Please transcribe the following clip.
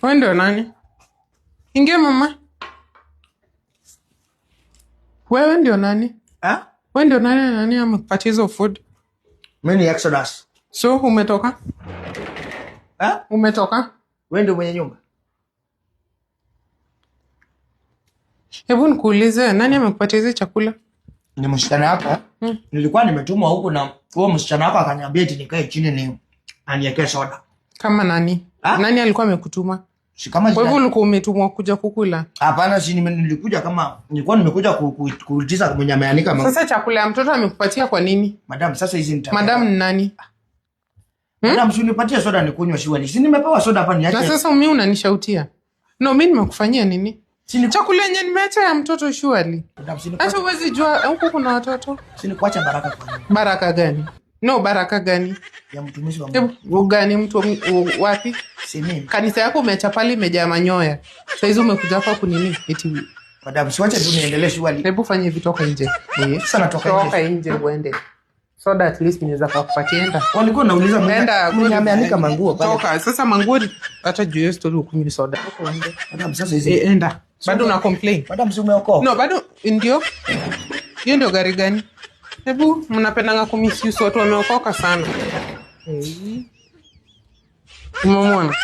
Wewe ndio nani? Ingia mama. Wewe ndio nani? Wewe ndio nani amekupatia hizo food? Mimi ni Exodus. So umetoka? Umetoka? Wewe ndio mwenye nyumba? Hebu nikuulize, nani amekupatia hizo chakula? Ni msichana wako. Nilikuwa nimetumwa huku na huo msichana wako akaniambia eti nikae chini ni aniwekee soda. Kama nani? Nani alikuwa amekutuma? Si kama kwa hivyo ulikuwa umetumwa kuja kukula? Hapana, si nilikuja kama nilikuwa nimekuja kuuliza mwenye ameanika. Sasa chakula ya mtoto amekupatia kwa nini? Madam, sasa hizi nita. Madam ni nani? Madam, si unipatie soda nikunywe shwari. Si nimepewa soda hapa niache. Na sasa mimi unanishautia. No, mimi nimekufanyia nini? Chakula yenyewe nimeacha ya mtoto shwari. Hata uwezi jua huko kuna watoto. Si nikuacha baraka kwa nini? Baraka gani? No, baraka gani? Ya mtumishi wa Mungu. Gani mtu wapi? Si mimi. Kanisa yako umeacha pale imejaa manyoya. Sasa hizo umekuja hapa kunini? Eti madam, siwache tu niendelee shwari. Hebu fanye vitoka nje. Sasa natoka nje. Toka nje uende. So that at least niweza kukupatia enda. Walikuwa nauliza mwenye ameanika manguo pale. Toka. Sasa manguo hata juu ya story ukunywe soda. Madam, sasa hizi enda. Bado una complain? Madam, si umeokoa? No, bado ndio. Hiyo ndio gari gani? Hebu mnapendanga kumisuse watu wameokoka sana. Umemwona?